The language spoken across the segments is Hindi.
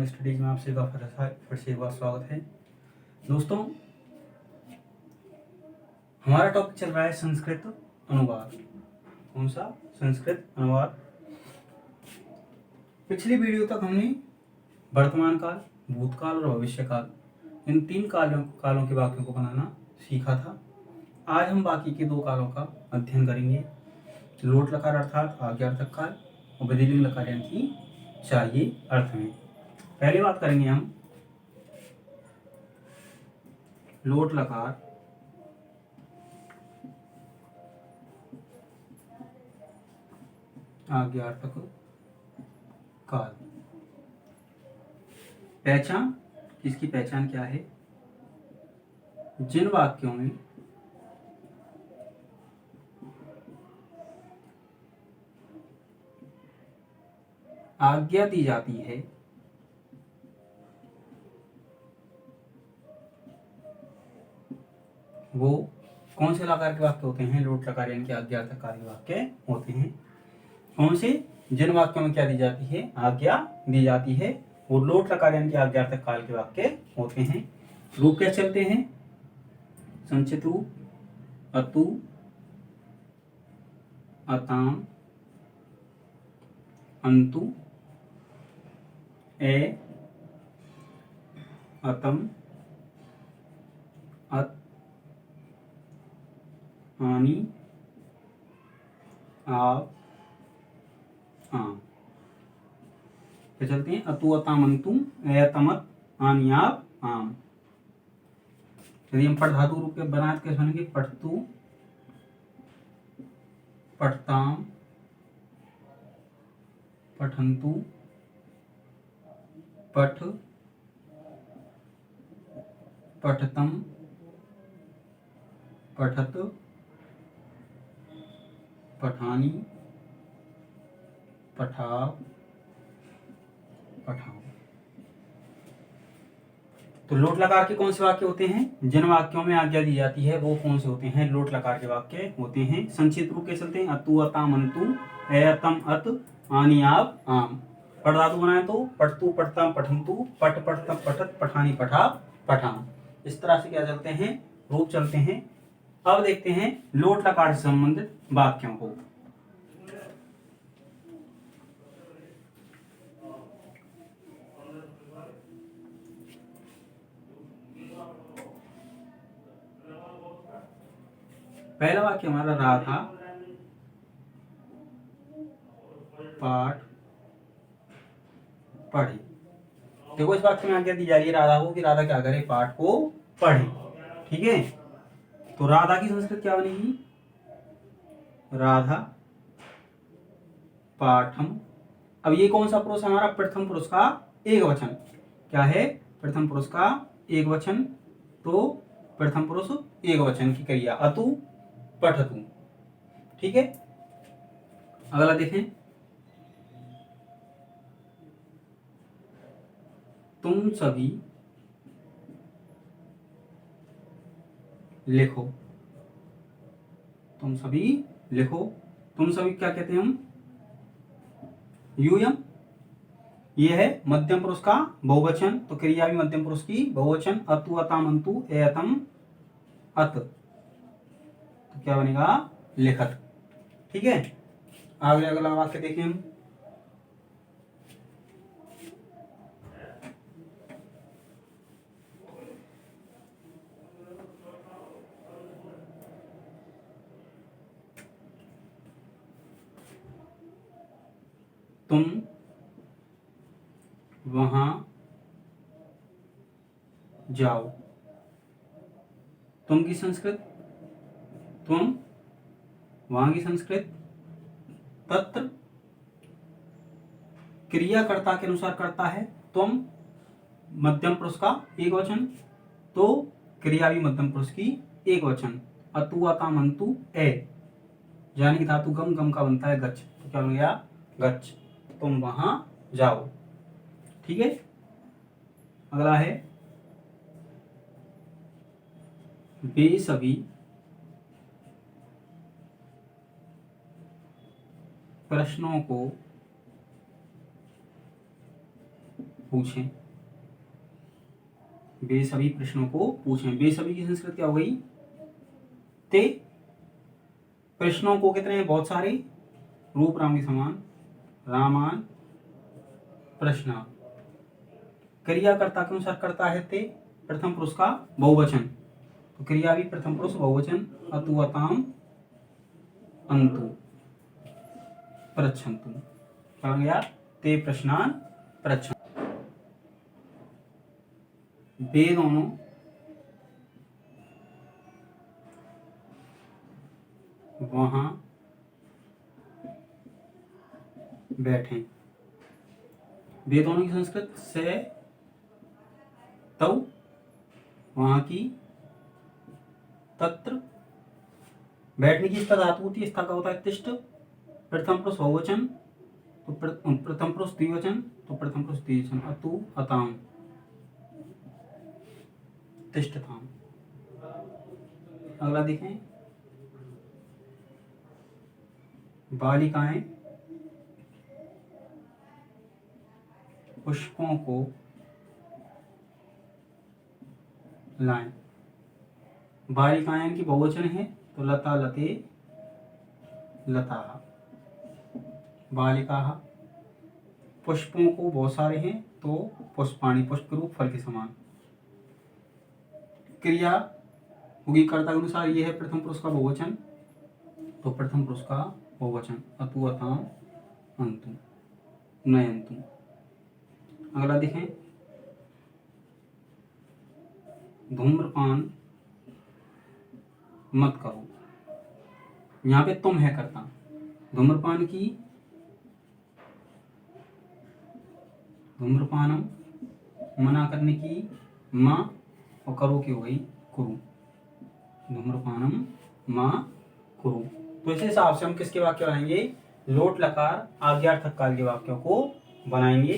स्टडीज में आपसे फिर से एक बार स्वागत है। दोस्तों, हमारा टॉपिक चल रहा है संस्कृत अनुवाद। कौन सा? संस्कृत अनुवाद। पिछली वीडियो तक हमने वर्तमान काल, भूतकाल और भविष्य काल, इन तीन कालों के वाक्यों को बनाना सीखा था। आज हम बाकी के दो कालों का अध्ययन करेंगे, लोट लकार अर्थात आज्ञार्थक काल और विधिलिंग लकार यानी कि चाहिए अर्थ में। पहले बात करेंगे हम लोट लकार आज्ञार्थक काल। पहचान, इसकी पहचान क्या है? जिन वाक्यों में आज्ञा दी जाती है वो कौन से लकार के वाक्य होते हैं? लोट लकार यानी कि आज्ञार्थक काल के वाक्य होते हैं। कौन से? जिन वाक्यों में क्या दी जाती है? आज्ञा दी जाती है, वो लोट लकार यानी कि आज्ञार्थक काल के वाक्य होते हैं। रूप क्या चलते हैं? संचित रूप, अतु, अताम, अंतु, ए, अतम, अत, आनी, आप, आम। क्या चलते हैं? अतु, अताम, अंतु, ए, अतम, अत, आनी, आप, आम। यदि हम पठ धातु रूप के बनाए कैसे बनेंगे? पठतु, पठताम, पठंतु, पठ, पठतम, पठत, पठानी, पठाव, पठाओ। तो लोट लकार के कौन से वाक्य होते हैं? जिन वाक्यों में आज्ञा दी जाती है वो कौन से होते हैं? लोट लकार के वाक्य होते हैं। संक्षिप्त रूप के चलते हैं अतु, अताम, अंतु, ए, अतम, अत, आनी, आप, आम। पठ धातु बनाए तो पठतु, पठतम, पठंतु, पठ, पठतम, पठत, पठानी, पठाव, पठाम। इस तरह से क्या चलते हैं? रूप चलते हैं। अब देखते हैं लोट लकार से संबंधित वाक्यों को। पहला वाक्य हमारा राधा पाठ पढ़े। देखो, इस वाक्य में आज्ञा दी जा रही है राधा को कि राधा क्या करे? पाठ को पढ़े। ठीक है, तो राधा की संस्कृत क्या बनेगी? राधा पाठम। अब ये कौन सा पुरुष है हमारा? प्रथम पुरुष का एक वचन। क्या है? प्रथम पुरुष का एक वचन। तो प्रथम पुरुष एक वचन की क्रिया अतु, पठतु। ठीक है, अगला देखें। तुम सभी लिखो। तुम सभी लिखो। तुम सभी क्या कहते हैं हम? यूयम। ये है मध्यम पुरुष का बहुवचन, तो क्रिया भी मध्यम पुरुष की बहुवचन। अतु, अताम, अंतु, ए, अतम, अत। तो क्या बनेगा? लिखत। ठीक है, आगे अगला वाक्य देखें हम। तुम वहां जाओ। तुम की संस्कृत तुम, वहां की संस्कृत तत्र। क्रियाकर्ता के अनुसार करता है तुम, मध्यम पुरुष का एक वचन, तो क्रिया भी मध्यम पुरुष की एक वचन। अतु, अताम, अंतु, ए, यानी कि धातु गम, गम का बनता है गच्छ, तो क्या बन गया? गच्छ। तुम वहां जाओ। ठीक है, अगला है वे सभी प्रश्नों को पूछें, वे सभी प्रश्नों को पूछें। वे सभी की संस्कृत क्या हो गई? ते। प्रश्नों को कितने हैं? बहुत सारे। रूप राम के समान, रामान प्रश्न। क्रियाकर्ता के अनुसार करता है ते, प्रथम पुरुष का बहुवचन, तो क्रिया भी प्रथम पुरुष बहुवचन। अतु अताम अंतु पृच्छन्तु, क्या बन गया? ते प्रश्नान पृच्छन्। वे दोनों वहां बैठे। वे दोनों की संस्कृत से तौ, वहां की तत्र। बैठने की स्था धातु होती है, स्था का होता है तिष्ठ। प्रथम पुरुष बहुवचन तो प्रथम पुरुष द्विवचन, तो प्रथम पुरुष द्विवचन। अतु अताम तिष्ठताम। अगला देखें, बालिकाएं पुष्पों को लाएं। बालिकाएं की बहुवचन है, तो लता लते लता। बालिका। पुष्पों को बहुत सारे हैं, तो पुष्पाणि, पुष्प रूप फल के समान। क्रिया होगी कर्ता के अनुसार, ये है प्रथम पुरुष का बहुवचन, तो प्रथम पुरुष का बहुवचन। अतु अताम अंतु नयंतु। अगला देखें, धूम्रपान मत करो। यहाँ पे तुम है कर्ता। धूम्रपान की, धूम्रपानम मना करने की माँ, और करो की हो गई कुरु। धूम्रपानम माँ कुरु। तो इस हिसाब से हम किसके वाक्य बनाएंगे? लोट लकार आज्ञार्थक काल के वाक्यों को बनाएंगे।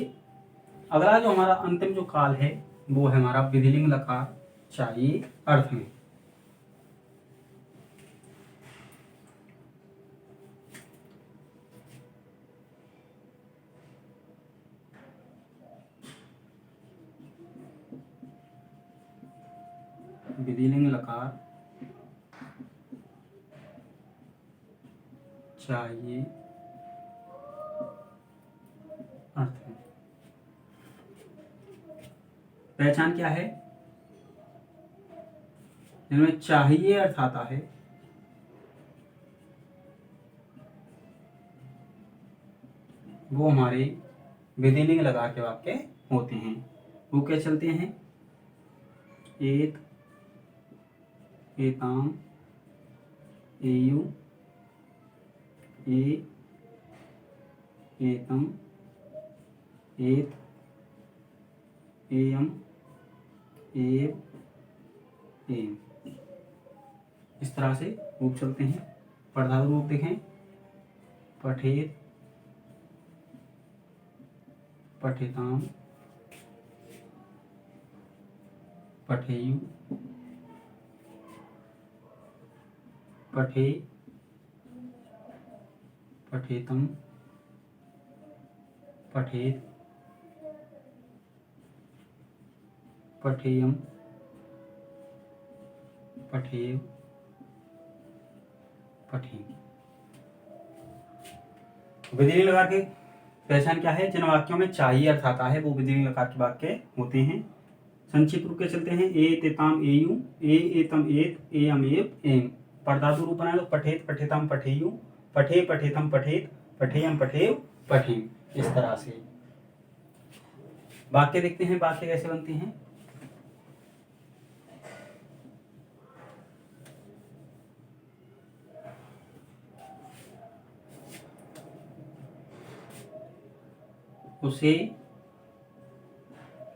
अगला जो हमारा अंतिम जो काल है वो है हमारा विधिलिंग लकार चाहिए अर्थ में। विधिलिंग लकार चाहिए अर्थ में। पहचान क्या है? जिनमें चाहिए अर्थ आता है वो हमारे विधिलिंग लकार के वाक्य होते हैं। वो क्या चलते हैं? एत, एताम, एयु, ए, एतम, एत, एयम, एव, एम। इस तरह से रूप चलते हैं। पढ़ाऊ रूप देखें, पठेत, पठेताम, पठेयु, पठे, पठेतम, पठेत, पठेयम, पठेव, पठेम। विधिलिंग लकार के पहचान क्या है? जिन वाक्यों में चाहिए अर्थ आता है वो विधिलिंग लकार के वाक्य होते हैं। संक्षिप्त रूप के चलते हैं, ए तेताम एयु, ए एतम एत, एयम एव, एम। पढ़धातु रूप बनाए तो पठेत, पठेतम, पठेयु, पठे, पठेतम, पठेत, पठेयम, पठेव, पठेम। इस तरह से वाक्य देखते हैं, वाक्य कैसे बनते हैं। उसे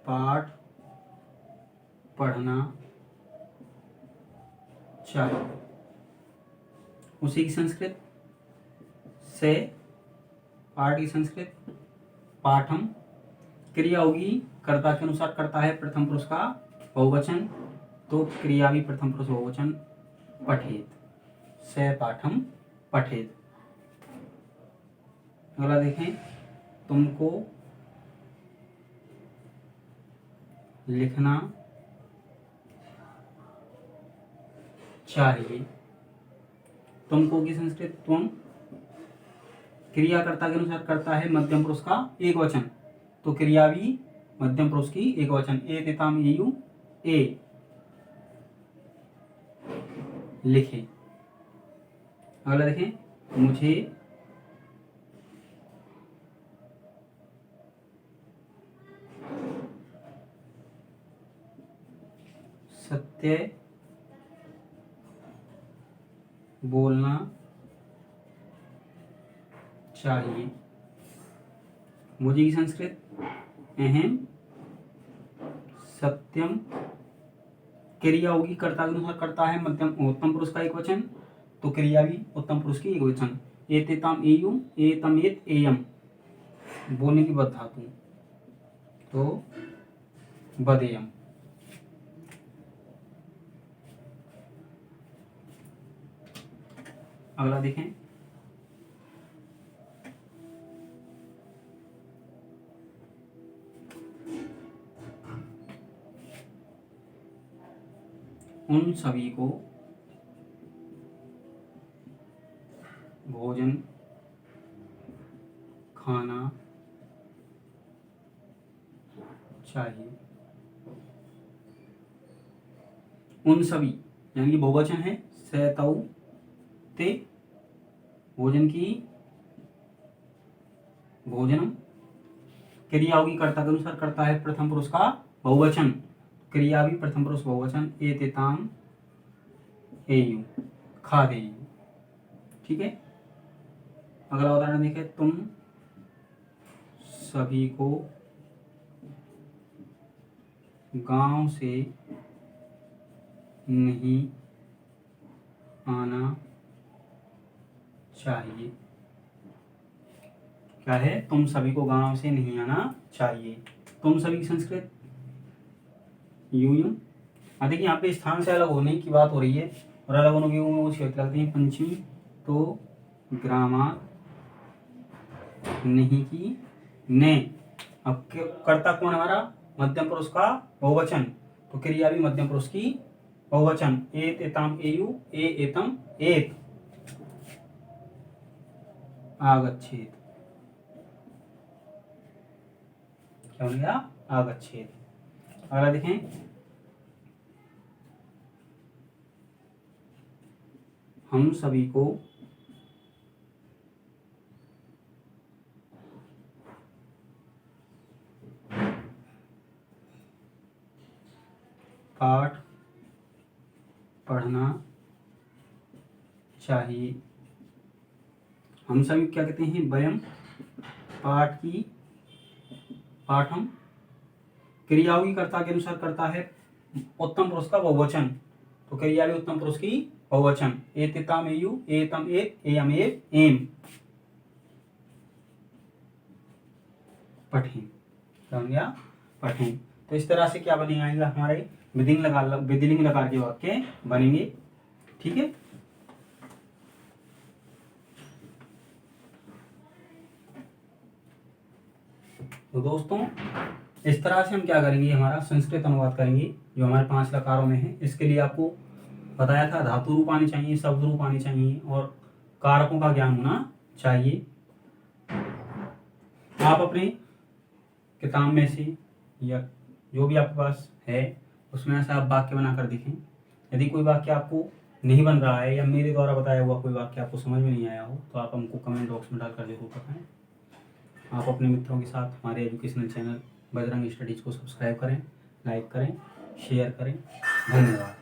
पाठ पढ़ना चाहिए। उसी की संस्कृत से, पाठ की संस्कृत पाठम। क्रिया होगी कर्ता के अनुसार, करता है प्रथम पुरुष का बहुवचन, तो क्रिया भी प्रथम पुरुष बहुवचन। पठेत, से पाठम पठेत। अगला देखें, तुमको लिखना चाहिए। तुमको की संस्कृत तुम क्रियाकर्ता के अनुसार करता है मध्यम पुरुष का एक वचन, तो क्रिया भी मध्यम पुरुष की एक वचन। ए तिताम एयु ए लिखे। अगला देखें, मुझे सत्य बोलना चाहिए। मुझे की संस्कृत अहम सत्यम। क्रिया होगी कर्ता के अनुसार करता है मध्यम उत्तम पुरुष का एक वचन, तो क्रिया भी उत्तम पुरुष की एक वचन। एतेताम एयु एतमेत एयम बोलने की बद धातु, तो बदेयम। अगला देखें, उन सभी को भोजन खाना चाहिए। उन सभी यानी कि बहुवचन है, स तौ ते भोजन की भोजनम। क्रिया होगी कर्ता के अनुसार करता है प्रथम पुरुष का बहुवचन, क्रिया भी प्रथम पुरुष बहुवचन। एतेताम एयु खादेयु। ठीक है। अगला उदाहरण देखें, तुम सभी को गांव से नहीं आना चाहिए। क्या है, तुम सभी को गांव से नहीं आना चाहिए। तुम सभी की संस्कृत यूं। देखिए यहाँ पे स्थान से अलग होने की बात हो रही है, और अलग होने की वो लगते हैं पंचमी, तो ग्रामा नहीं की ने। अब कर्ता कौन हमारा, मध्यम पुरुष का बहुवचन, तो क्रिया भी मध्यम पुरुष की बहुवचन। एत एताम एयु ए एतम एत आगच्छेत। क्या हो गया, आगच्छेत। अगला देखें, हम सभी को पाठ पढ़ना चाहिए। हम सभी क्या कहते हैं, वयम पाठ की पाठम। क्रिया होगी कर्ता के अनुसार करता है उत्तम पुरुष का बहुवचन, तो क्रिया भी उत्तम पुरुष की बहुवचन। एतेताम एयु एतम एत एयम एत एम पठें। क्या हो गया, पठें। तो इस तरह से क्या बनेगा, हमारे विधिलिंग लकार के वाक्य बनेंगे। ठीक है। तो दोस्तों इस तरह से हम क्या करेंगे, हमारा संस्कृत अनुवाद करेंगे जो हमारे 5 लकारों में है। इसके लिए आपको बताया था धातु रूप आनी चाहिए, शब्द रूप आनी चाहिए, और कारकों का ज्ञान होना चाहिए। आप अपने किताब में से या जो भी आपके पास है उसमें से आप वाक्य बनाकर देखें। यदि कोई वाक्य आपको नहीं बन रहा है या मेरे द्वारा बताया हुआ कोई वाक्य आपको समझ में नहीं आया हो, तो आप हमको कमेंट बॉक्स में डालकर जरूर बताएं। आप अपने मित्रों के साथ हमारे एजुकेशनल चैनल बजरंग स्टडीज को सब्सक्राइब करें, लाइक करें, शेयर करें। धन्यवाद।